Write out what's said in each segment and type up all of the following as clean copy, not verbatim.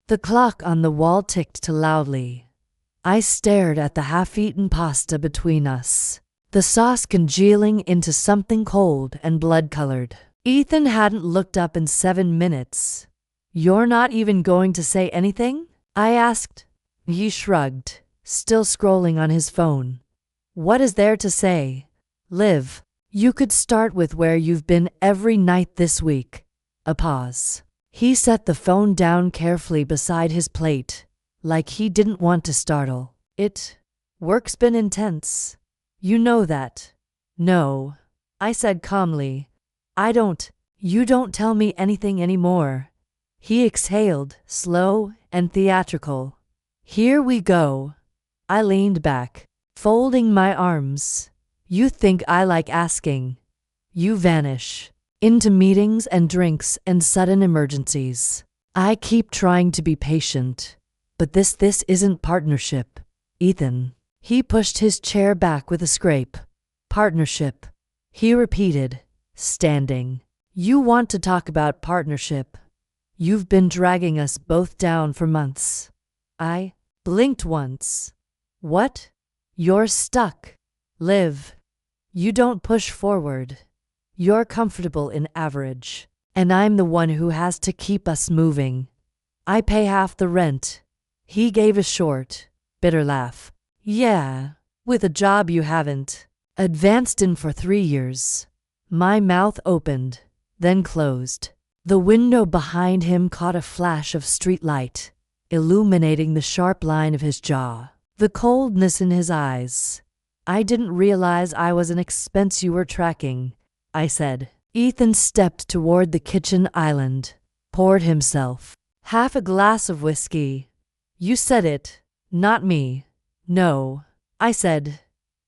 The clock on the wall ticked loudly. I stared at the half-eaten pasta between us, the sauce congealing into something cold and blood-colored. Ethan hadn't looked up in 7 minutes. "You're not even going to say anything?" I asked. He shrugged, still scrolling on his phone. "What is there to say? Liv, you could start with where you've been every night this week." A pause. He set the phone down carefully beside his plate, like he didn't want to startle. Work's been intense. You know that." "No," I said calmly. You don't tell me anything anymore." He exhaled, slow and theatrical. "Here we go." I leaned back, folding my arms. "You think I like asking. You vanish into meetings and drinks and sudden emergencies. I keep trying to be patient, but this isn't partnership, Ethan." He pushed his chair back with a scrape. "Partnership," he repeated, standing. "You want to talk about partnership? You've been dragging us both down for months." I blinked once. "What? You're stuck. Liv, you don't push forward. You're comfortable in average, and I'm the one who has to keep us moving. I pay half the rent." He gave a short, bitter laugh. "Yeah, with a job you haven't advanced in for 3 years. My mouth opened, then closed. The window behind him caught a flash of street light, illuminating the sharp line of his jaw, the coldness in his eyes. "I didn't realize I was an expense you were tracking," I said. Ethan stepped toward the kitchen island, poured himself half a glass of whiskey. "You said it, not me." "No," I said.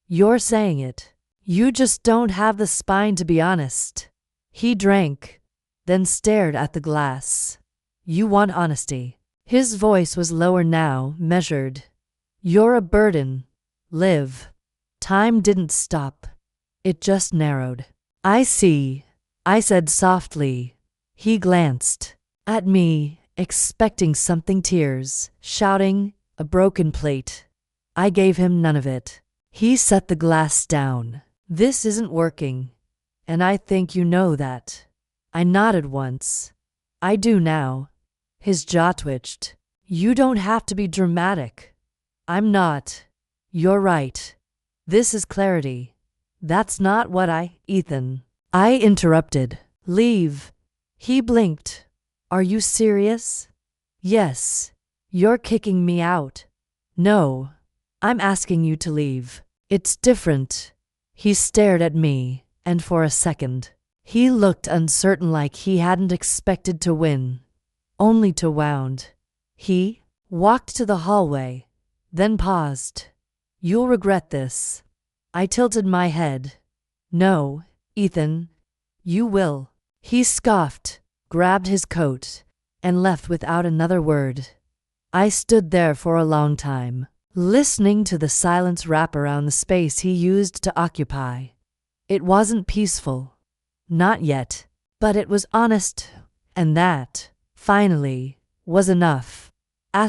"You're saying it. You just don't have the spine to be honest." He drank, then stared at the glass. "You want honesty." His voice was lower now, measured. "You're a burden, Liv." Time didn't stop. It just narrowed. "I see," I said softly. He glanced at me, expecting something, tears, shouting, a broken plate. I gave him none of it. He set the glass down. "This isn't working, and I think you know that." I nodded once. "I do now." His jaw twitched. "You don't have to be dramatic." "I'm not." "You're right. This is clarity." "That's not what Ethan." I interrupted. "Leave." He blinked. "Are you serious?" "Yes." "You're kicking me out." "No. I'm asking you to leave." "It's different." He stared at me, and for a second, he looked uncertain, like he hadn't expected to win, only to wound. He walked to the hallway, then paused. "You'll regret this." I tilted my head. "No, Ethan, you will." He scoffed, grabbed his coat, and left without another word. I stood there for a long time, listening to the silence wrap around the space he used to occupy. It wasn't peaceful. Not yet. But it was honest, and that, finally, was enough. The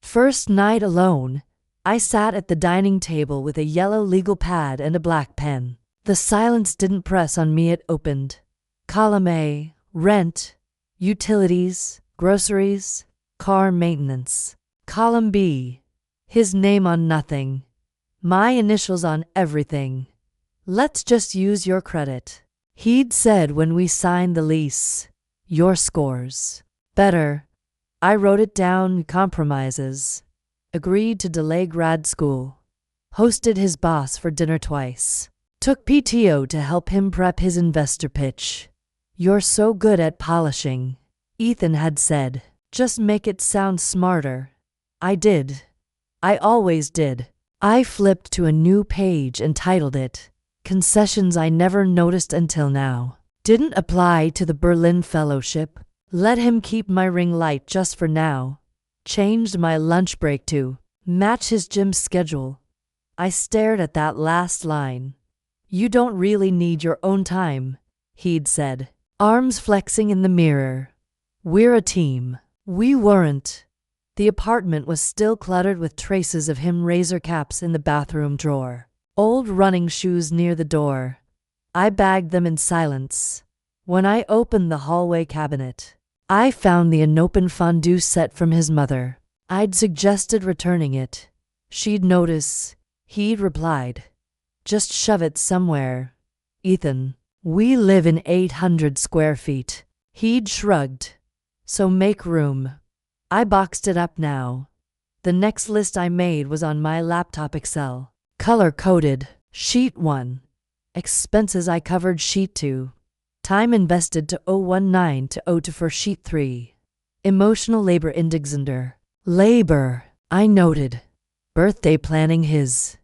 first night alone, I sat at the dining table with a yellow legal pad and a black pen. The silence didn't press on me, it opened. Column A, rent, utilities, groceries, car maintenance. Column B, his name on nothing, my initials on everything. "Let's just use your credit," he'd said when we signed the lease. "Your scores." "Better." I wrote it down. Compromises. Agreed to delay grad school. Hosted his boss for dinner twice. Took PTO to help him prep his investor pitch. "You're so good at polishing," Ethan had said. "Just make it sound smarter." I did. I always did. I flipped to a new page and titled it, "Concessions I Never Noticed Until Now." Didn't apply to the Berlin Fellowship. Let him keep my ring light just for now. Changed my lunch break to match his gym schedule. I stared at that last line. "You don't really need your own time," he'd said, arms flexing in the mirror. We're a team. We weren't. The apartment was still cluttered with traces of him razor caps in the bathroom drawer. Old running shoes near the door. I bagged them in silence. When I opened the hallway cabinet, I found the unopened fondue set from his mother. I'd suggested returning it. She'd notice. He'd replied, "Just shove it somewhere, Ethan. We live in 800 square feet." He'd shrugged. "So make room." I boxed it up now. The next list I made was on my laptop Excel. Color-coded. Sheet 1. Expenses I covered Sheet 2. Time invested to 019 to 02 for Sheet 3. Emotional labor index under. Labor, I noted. Birthday planning his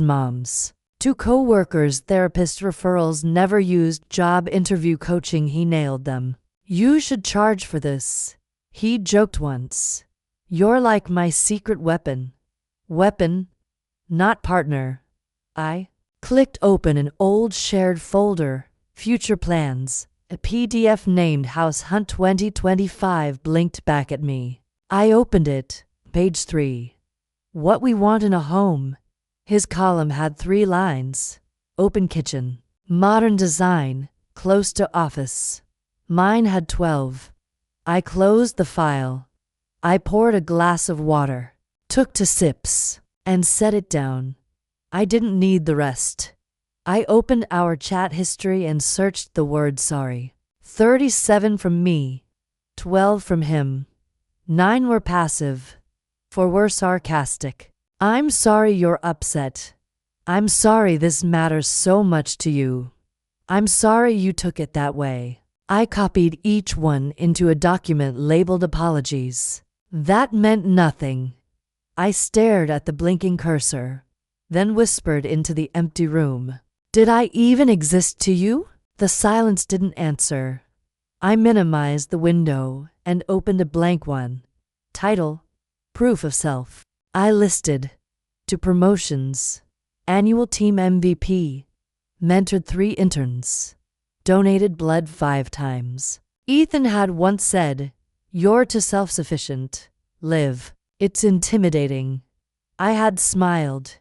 mom's. 2 co-workers, therapist referrals, never used, job interview coaching, he nailed them. "You should charge for this," he joked once. "You're like my secret weapon." Weapon, not partner. I clicked open an old shared folder, future plans. A PDF named House Hunt 2025 blinked back at me. I opened it. Page 3. What we want in a home. His column had 3 lines. Open kitchen. Modern design. Close to office. Mine had 12. I closed the file. I poured a glass of water, took 2 sips, and set it down. I didn't need the rest. I opened our chat history and searched the word sorry. 37 from me, 12 from him. 9 were passive, 4 were sarcastic. "I'm sorry you're upset. I'm sorry this matters so much to you. I'm sorry you took it that way." I copied each one into a document labeled apologies. That meant nothing. I stared at the blinking cursor, then whispered into the empty room. "Did I even exist to you?" The silence didn't answer. I minimized the window and opened a blank one. Title: Proof of Self. I listed 2 promotions, annual team MVP, mentored 3 interns, donated blood 5 times. Ethan had once said, "You're too self-sufficient. Live." It's intimidating. I had smiled.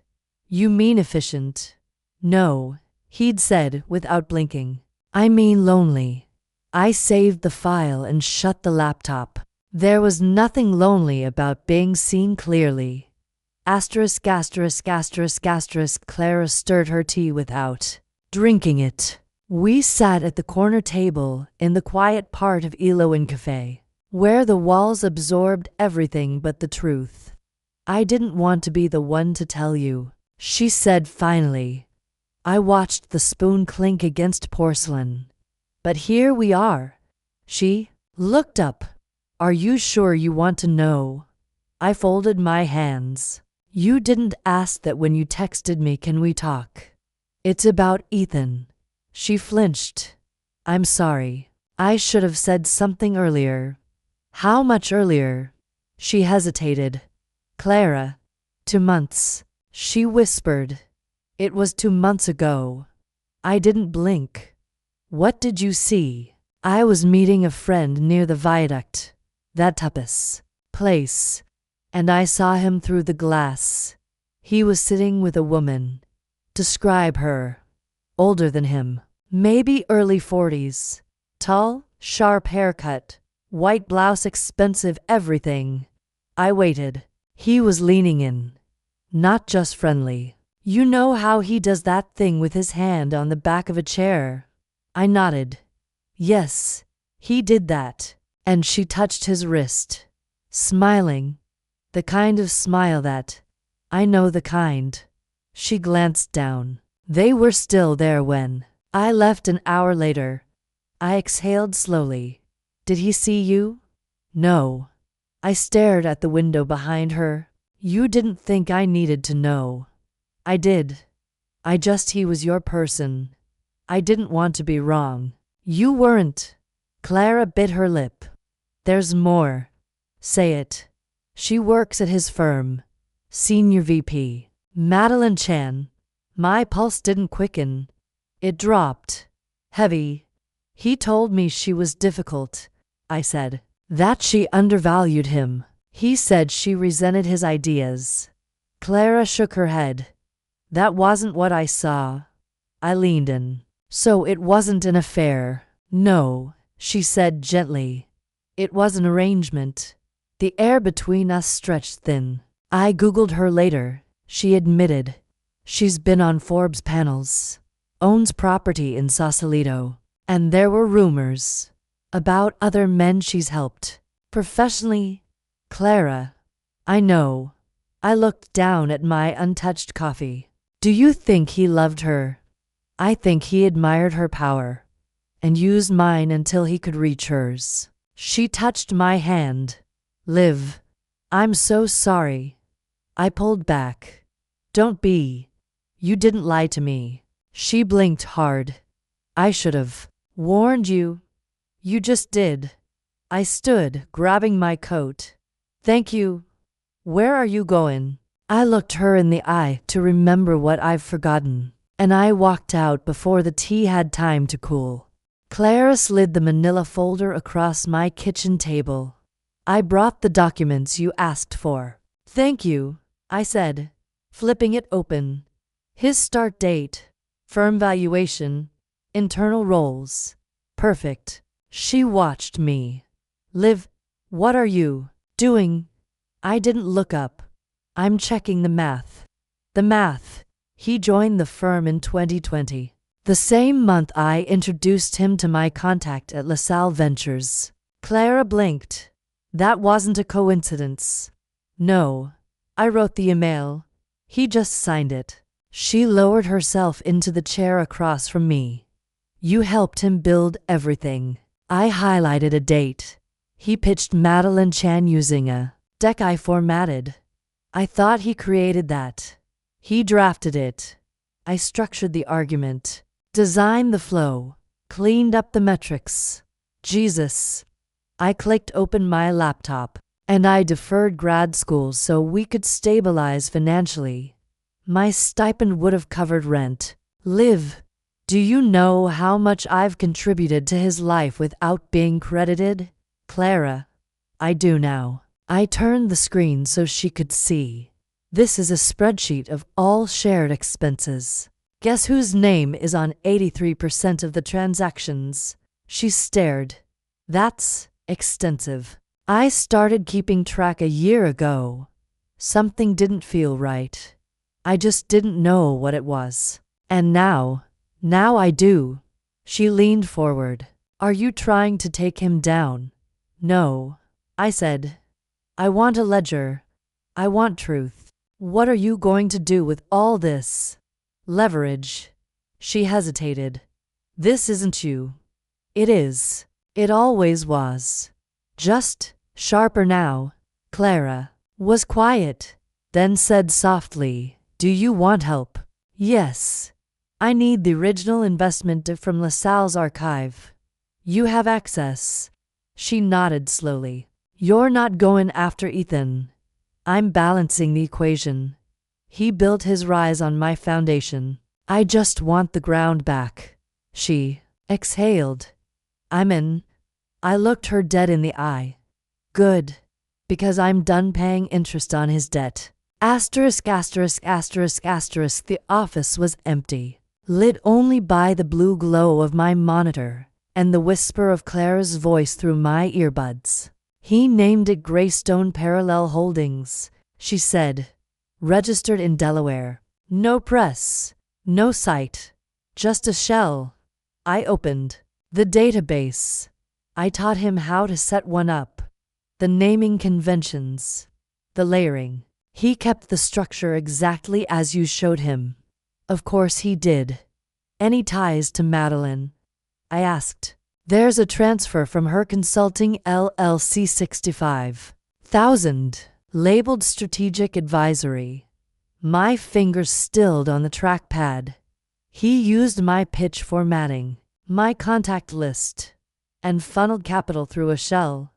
"You mean efficient?" "No," he'd said without blinking. "I mean lonely." I saved the file and shut the laptop. There was nothing lonely about being seen clearly. Asterisk, asterisk, asterisk, asterisk. Clara stirred her tea without drinking it. We sat at the corner table in the quiet part of Eloin Cafe, where the walls absorbed everything but the truth. "I didn't want to be the one to tell you," she said finally. I watched the spoon clink against porcelain. "But here we are." She looked up. "Are you sure you want to know?" I folded my hands. "You didn't ask that when you texted me, 'Can we talk?'" "It's about Ethan." She flinched. "I'm sorry. I should have said something earlier." "How much earlier?" She hesitated. "Clara, 2 months." She whispered. "It was 2 months ago." I didn't blink. "What did you see?" "I was meeting a friend near the viaduct, that tapas place, and I saw him through the glass. He was sitting with a woman. Describe her. Older than him, maybe early 40s. Tall, sharp haircut, white blouse, expensive everything." I waited. He was leaning in. Not just friendly. "You know how he does that thing with his hand on the back of a chair?" I nodded. "Yes, he did that." And she touched his wrist, smiling. The kind of smile that, I know the kind. She glanced down. They were still there when I left an hour later. I exhaled slowly. "Did he see you?" "No." I stared at the window behind her. "You didn't think I needed to know." "I did. He was your person. I didn't want to be wrong." "You weren't." Clara bit her lip. "There's more." "Say it." "She works at his firm. Senior VP. Madeline Chan." My pulse didn't quicken. It dropped. Heavy. "He told me she was difficult," I said. That she undervalued him. He said she resented his ideas. Clara shook her head. That wasn't what I saw. I leaned in. So it wasn't an affair. No, she said gently. It was an arrangement. The air between us stretched thin. I Googled her later. She admitted. She's been on Forbes panels. Owns property in Sausalito. And there were rumors about other men she's helped. Professionally, Clara. I know. I looked down at my untouched coffee. Do you think he loved her? I think he admired her power and used mine until he could reach hers. She touched my hand. Liv, I'm so sorry. I pulled back. Don't be. You didn't lie to me. She blinked hard. I should have warned you. You just did. I stood, grabbing my coat. Thank you. Where are you going? I looked her in the eye to remember what I've forgotten, and I walked out before the tea had time to cool. Clara slid the manila folder across my kitchen table. I brought the documents you asked for. Thank you, I said, flipping it open. His start date, firm valuation, internal roles. Perfect. She watched me. Liv, what are you doing? I didn't look up. I'm checking the math. The math. He joined the firm in 2020. The same month I introduced him to my contact at LaSalle Ventures. Clara blinked. That wasn't a coincidence. No. I wrote the email. He just signed it. She lowered herself into the chair across from me. You helped him build everything. I highlighted a date. He pitched Madeline Chan using a deck I formatted. I thought he created that. He drafted it. I structured the argument, designed the flow, cleaned up the metrics. Jesus. I clicked open my laptop, and I deferred grad school so we could stabilize financially. My stipend would have covered rent. Liv, do you know how much I've contributed to his life without being credited? Clara. I do now. I turned the screen so she could see. This is a spreadsheet of all shared expenses. Guess whose name is on 83% of the transactions? She stared. That's extensive. I started keeping track a year ago. Something didn't feel right. I just didn't know what it was. And now I do. She leaned forward. Are you trying to take him down? No, I said. I want a ledger. I want truth. What are you going to do with all this? Leverage. She hesitated. This isn't you. It is. It always was. Just sharper now. Clara was quiet, then said softly, do you want help? Yes. I need the original investment from LaSalle's archive. You have access. She nodded slowly. You're not going after Ethan. I'm balancing the equation. He built his rise on my foundation. I just want the ground back. She exhaled. I'm in. I looked her dead in the eye. Good. Because I'm done paying interest on his debt. Asterisk, asterisk, asterisk, asterisk. The office was empty, lit only by the blue glow of my monitor and the whisper of Clara's voice through my earbuds. He named it Greystone Parallel Holdings, she said. Registered in Delaware. No press. No site. Just a shell. I opened the database. I taught him how to set one up. The naming conventions. The layering. He kept the structure exactly as you showed him. Of course he did. Any ties to Madeline? I asked. There's a transfer from her consulting LLC 65,000, labeled strategic advisory. My fingers stilled on the trackpad. He used my pitch formatting, my contact list, and funneled capital through a shell.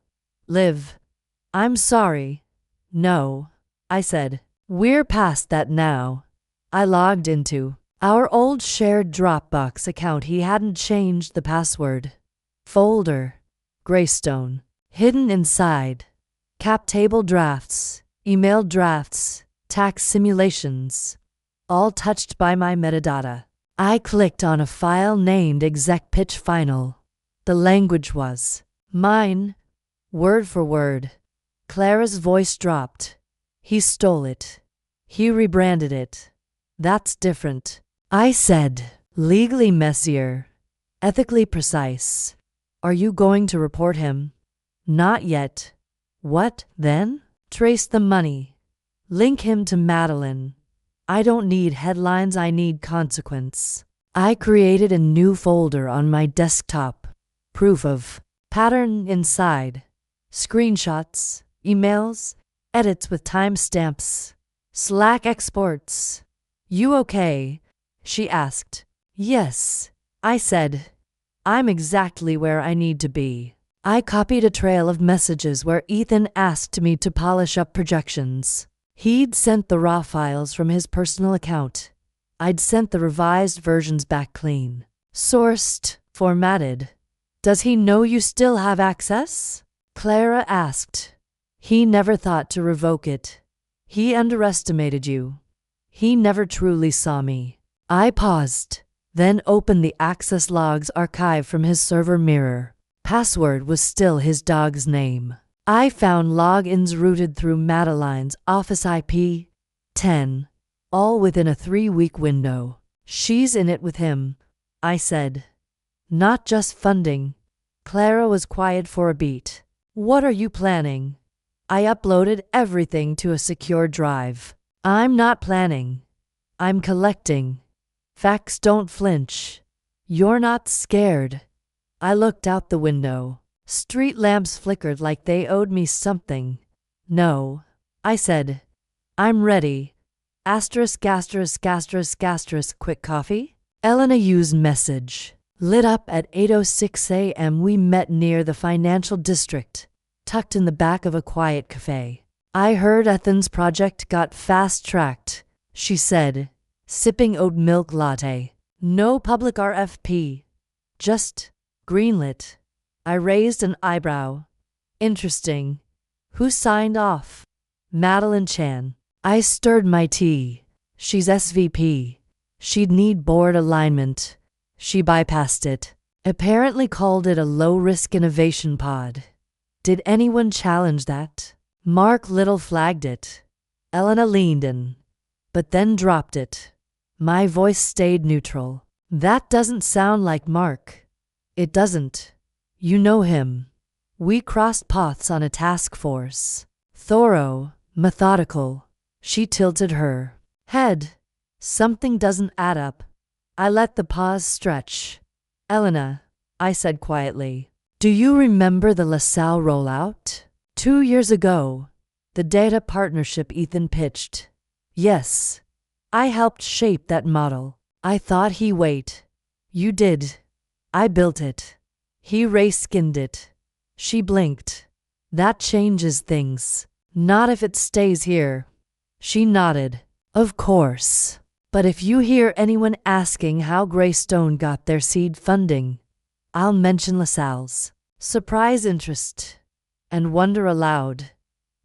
Liv. I'm sorry. No, I said. We're past that now. I logged into our old shared Dropbox account. He hadn't changed the password. Folder. Greystone. Hidden inside. Cap table drafts, email drafts, tax simulations, all touched by my metadata. I clicked on a file named Exec Pitch Final. The language was mine, word for word. Clara's voice dropped. He stole it. He rebranded it. That's different. I said, legally messier, ethically precise. Are you going to report him? Not yet. What, then? Trace the money. Link him to Madeline. I don't need headlines, I need consequence. I created a new folder on my desktop. Proof of pattern inside. Screenshots, emails, edits with timestamps, Slack exports. You okay? She asked. Yes, I said. I'm exactly where I need to be. I copied a trail of messages where Ethan asked me to polish up projections. He'd sent the raw files from his personal account. I'd sent the revised versions back clean. Sourced, formatted. Does he know you still have access? Clara asked. He never thought to revoke it. He underestimated you. He never truly saw me. I paused, then opened the access logs archive from his server mirror. Password was still his dog's name. I found logins routed through Madeline's office IP, 10, all within a 3-week window. She's in it with him, I said. Not just funding. Clara was quiet for a beat. What are you planning? I uploaded everything to a secure drive. I'm not planning. I'm collecting. Facts don't flinch. You're not scared. I looked out the window. Street lamps flickered like they owed me something. No, I said. I'm ready. Asterisk, asterisk, asterisk, asterisk, quick coffee? Elena used message. Lit up at 8:06 a.m. We met near the financial district, tucked in the back of a quiet cafe. I heard Ethan's project got fast-tracked, she said, sipping oat milk latte. No public RFP. Just greenlit. I raised an eyebrow. Interesting. Who signed off? Madeline Chan. I stirred my tea. She's SVP. She'd need board alignment. She bypassed it. Apparently called it a low-risk innovation pod. Did anyone challenge that? Mark Little flagged it. Elena leaned in, but then dropped it. My voice stayed neutral. That doesn't sound like Mark. It doesn't. You know him. We crossed paths on a task force. Thorough, methodical. She tilted her head. Something doesn't add up. I let the pause stretch. Elena, I said quietly, do you remember the LaSalle rollout? 2 years ago, the data partnership Ethan pitched. Yes, I helped shape that model. I thought he'd wait. You did. I built it. He race-skinned it. She blinked. That changes things. Not if it stays here. She nodded. Of course. But if you hear anyone asking how Greystone got their seed funding, I'll mention LaSalle's surprise interest and wonder aloud.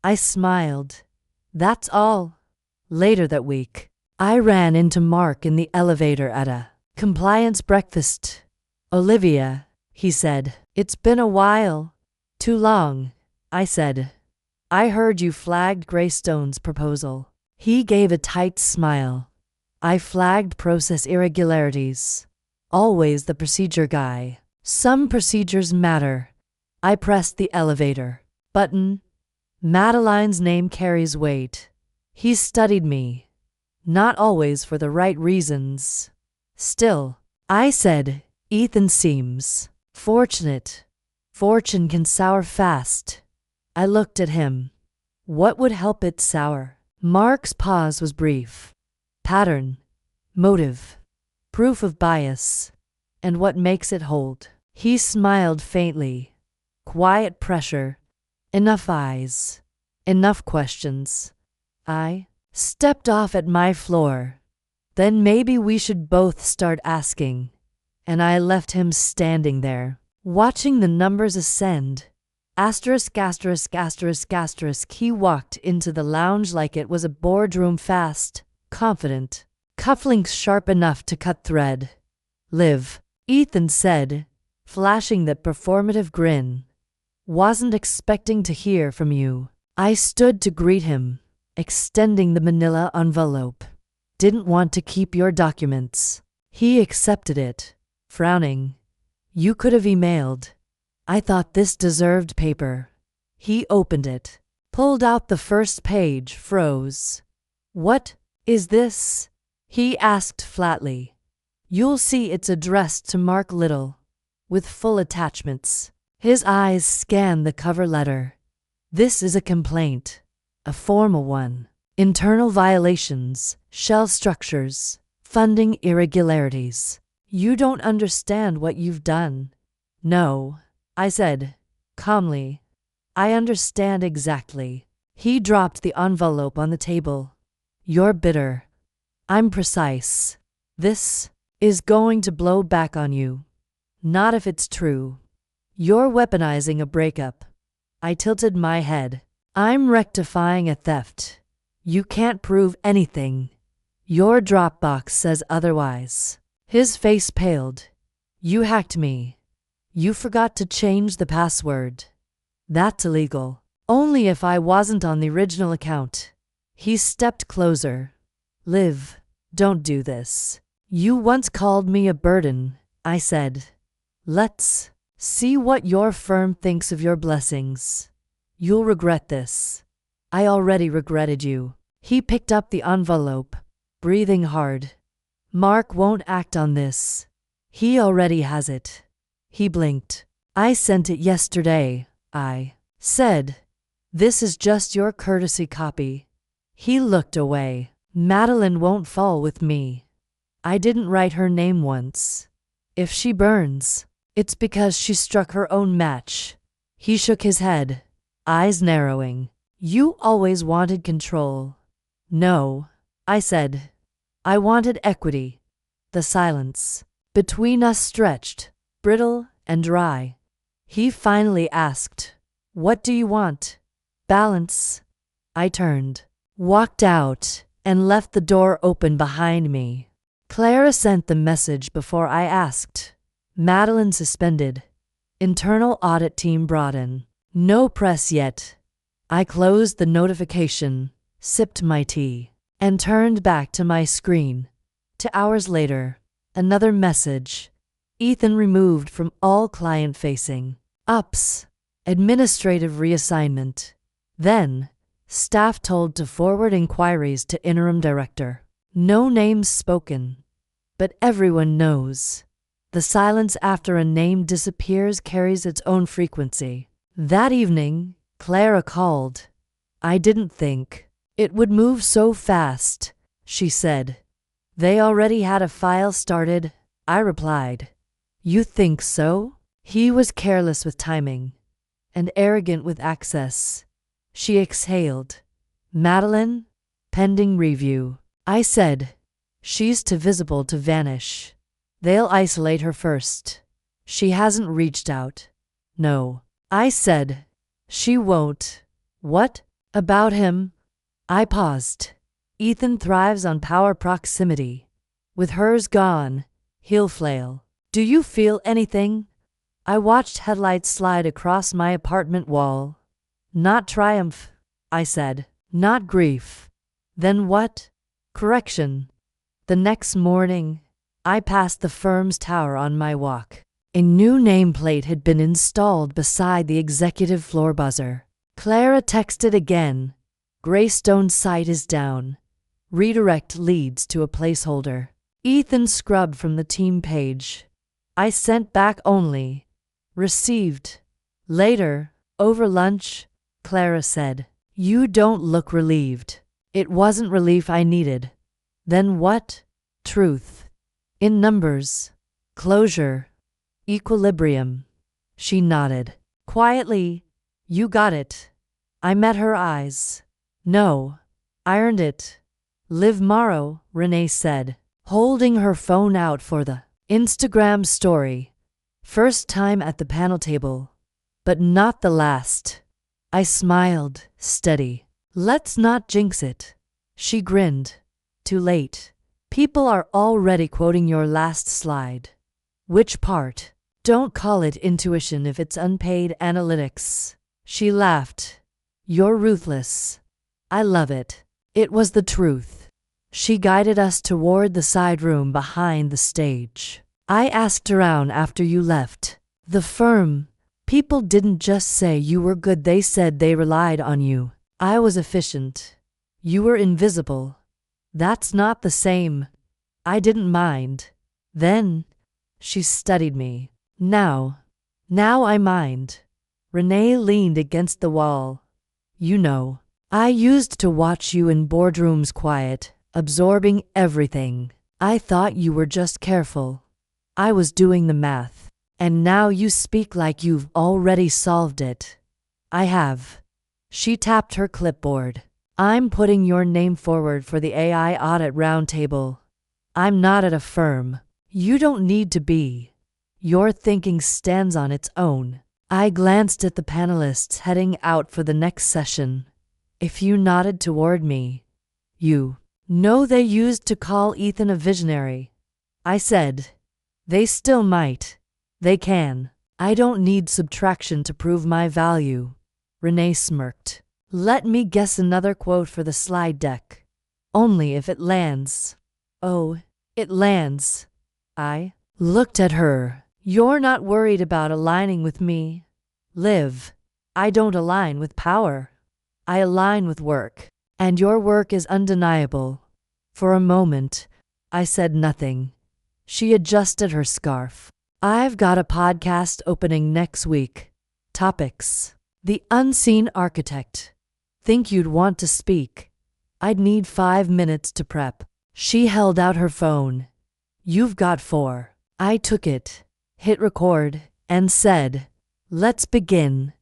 I smiled. That's all. Later that week, I ran into Mark in the elevator at a compliance breakfast. Olivia, he said. It's been a while. Too long, I said. I heard you flagged Greystone's proposal. He gave a tight smile. I flagged process irregularities. Always the procedure guy. Some procedures matter. I pressed the elevator button. Madeline's name carries weight. He studied me. Not always for the right reasons. Still, I said, Ethan seems fortunate. Fortune can sour fast. I looked at him. What would help it sour? Mark's pause was brief. Pattern, motive, proof of bias, and what makes it hold. He smiled faintly. Quiet pressure. Enough eyes. Enough questions. I stepped off at my floor. Then maybe we should both start asking. And I left him standing there, watching the numbers ascend. Asterisk, asterisk, asterisk, asterisk. He walked into the lounge like it was a boardroom, fast, confident, cufflinks sharp enough to cut thread. Liv, Ethan said, flashing that performative grin. Wasn't expecting to hear from you. I stood to greet him, extending the manila envelope. Didn't want to keep your documents. He accepted it, frowning. You could have emailed. I thought this deserved paper. He opened it, pulled out the first page, froze. What is this? He asked flatly. You'll see it's addressed to Mark Little, with full attachments. His eyes scanned the cover letter. This is a complaint, a formal one. Internal violations, shell structures, funding irregularities. You don't understand what you've done. No, I said, calmly. I understand exactly. He dropped the envelope on the table. You're bitter. I'm precise. This is going to blow back on you. Not if it's true. You're weaponizing a breakup. I tilted my head. I'm rectifying a theft. You can't prove anything. Your Dropbox says otherwise. His face paled. You hacked me. You forgot to change the password. That's illegal. Only if I wasn't on the original account. He stepped closer. Liv, don't do this. You once called me a burden, I said. Let's see what your firm thinks of your blessings. You'll regret this. I already regretted you. He picked up the envelope, breathing hard. Mark won't act on this. He already has it. He blinked. I sent it yesterday, I said. This is just your courtesy copy. He looked away. Madeline won't fall with me. I didn't write her name once. If she burns, it's because she struck her own match. He shook his head, eyes narrowing. You always wanted control. No, I said. I wanted equity. The silence between us stretched, brittle and dry. He finally asked, What do you want? Balance. I turned, walked out, and left the door open behind me. Clara sent the message before I asked. Madeline suspended. Internal audit team brought in. No press yet. I closed the notification, sipped my tea, and turned back to my screen. 2 hours later, another message. Ethan removed from all client-facing. Ups. Administrative reassignment. Then, staff told to forward inquiries to interim director. No names spoken. But everyone knows. The silence after a name disappears carries its own frequency. That evening, Clara called. I didn't think it would move so fast, she said. They already had a file started, I replied. You think so? He was careless with timing and arrogant with access. She exhaled. Madeline? Pending review. I said. She's too visible to vanish. They'll isolate her first. She hasn't reached out. No. I said. She won't. What? About him? I paused. Ethan thrives on power proximity. With hers gone, he'll flail. Do you feel anything? I watched headlights slide across my apartment wall. Not triumph, I said. Not grief. Then what? Correction. The next morning, I passed the firm's tower on my walk. A new nameplate had been installed beside the executive floor buzzer. Clara texted again. Greystone site is down. Redirect leads to a placeholder. Ethan scrubbed from the team page. I sent back only. Received. Later, over lunch, Clara said, You don't look relieved. It wasn't relief I needed. Then what? Truth. In numbers. Closure. Equilibrium. She nodded. Quietly. You got it. I met her eyes. No. I earned it. Liv Morrow, Renee said, holding her phone out for the Instagram story. First time at the panel table. but not the last. I smiled, steady. Let's not jinx it. She grinned. Too late. People are already quoting your last slide. Which part? Don't call it intuition if it's unpaid analytics. She laughed. You're ruthless. I love it. It was the truth. She guided us toward the side room behind the stage. I asked around after you left. The firm. People didn't just say you were good, they said they relied on you. I was efficient. You were invisible. That's not the same. I didn't mind. Then, she studied me. Now I mind. Renee leaned against the wall. You know, I used to watch you in boardrooms quiet, absorbing everything. I thought you were just careful. I was doing the math. And now you speak like you've already solved it. I have. She tapped her clipboard. I'm putting your name forward for the AI audit roundtable. I'm not at a firm. You don't need to be. Your thinking stands on its own. I glanced at the panelists heading out for the next session. A few nodded toward me. You know they used to call Ethan a visionary. I said. They still might. They can. I don't need subtraction to prove my value. Renee smirked. Let me guess another quote for the slide deck. Only if it lands. Oh, it lands. I looked at her. You're not worried about aligning with me. Liv, I don't align with power. I align with work. And your work is undeniable. For a moment, I said nothing. She adjusted her scarf. I've got a podcast opening next week. Topics. The Unseen Architect. Think you'd want to speak? I'd need 5 minutes to prep. She held out her phone. You've got 4. I took it, hit record, and said, let's begin.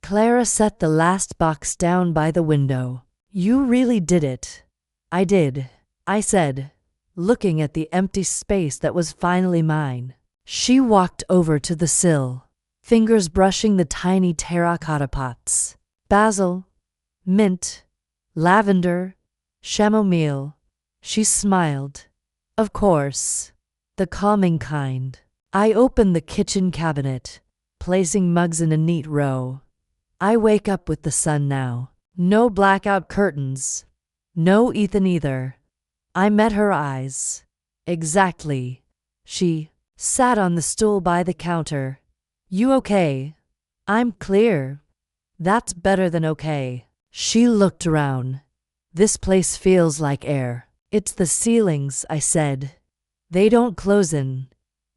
Clara set the last box down by the window. You really did it. I did, I said, looking at the empty space that was finally mine. She walked over to the sill, fingers brushing the tiny terracotta pots. Basil, mint, lavender, chamomile. She smiled. Of course, the calming kind. I opened the kitchen cabinet, placing mugs in a neat row. I wake up with the sun now. No blackout curtains. No Ethan either. I met her eyes. Exactly. She sat on the stool by the counter. You okay? I'm clear. That's better than okay. She looked around. This place feels like air. It's the ceilings, I said. They don't close in.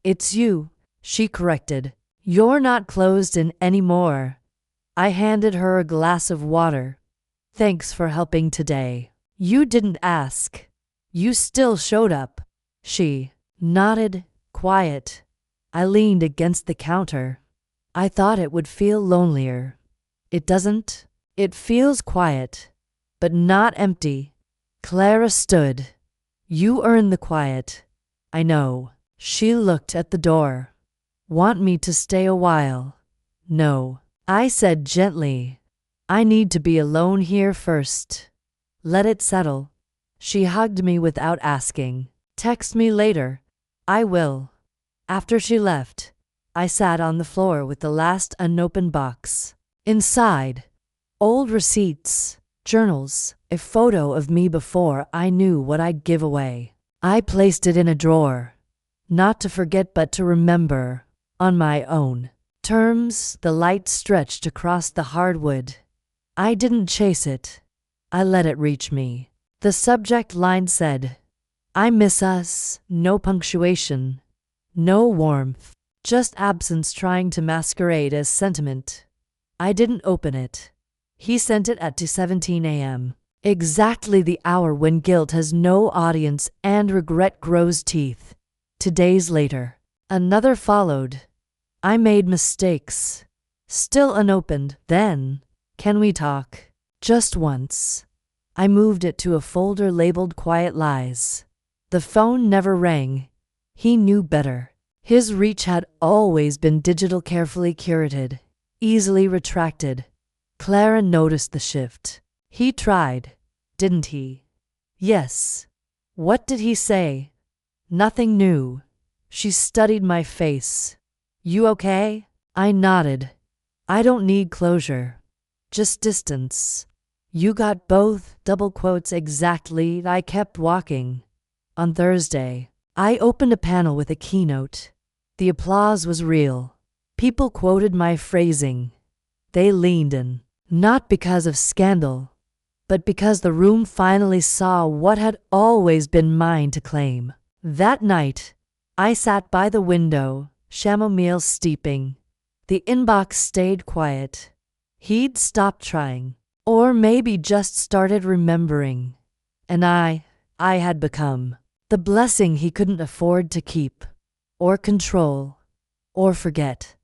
It's you, she corrected. You're not closed in anymore. I handed her a glass of water. Thanks for helping today. You didn't ask. You still showed up. She nodded, quiet. I leaned against the counter. I thought it would feel lonelier. It doesn't. It feels quiet, but not empty. Clara stood. You earned the quiet. I know. She looked at the door. Want me to stay a while? No. I said gently. I need to be alone here first. Let it settle. She hugged me without asking. Text me later. I will. After she left, I sat on the floor with the last unopened box. Inside, old receipts, journals, a photo of me before I knew what I'd give away. I placed it in a drawer. Not to forget but to remember, on my own terms. The light stretched across the hardwood. I didn't chase it. I let it reach me. The subject line said, I miss us. No punctuation. No warmth. Just absence trying to masquerade as sentiment. I didn't open it. He sent it at 2:17 a.m. Exactly the hour when guilt has no audience and regret grows teeth. 2 days later, another followed. I made mistakes. Still unopened. Then, can we talk? Just once. I moved it to a folder labeled Quiet Lies. The phone never rang. He knew better. His reach had always been digital, carefully curated. easily retracted. Clara noticed the shift. He tried, didn't he? Yes. What did he say? Nothing new. She studied my face. You okay? I nodded. I don't need closure. Just distance. You got both, double quotes exactly. I kept walking. On Thursday, I opened a panel with a keynote. The applause was real. People quoted my phrasing. They leaned in, not because of scandal, but because the room finally saw what had always been mine to claim. That night, I sat by the window, chamomile steeping. The inbox stayed quiet. He'd stopped trying, or maybe just started remembering. And I had become the blessing he couldn't afford to keep, or control, or forget.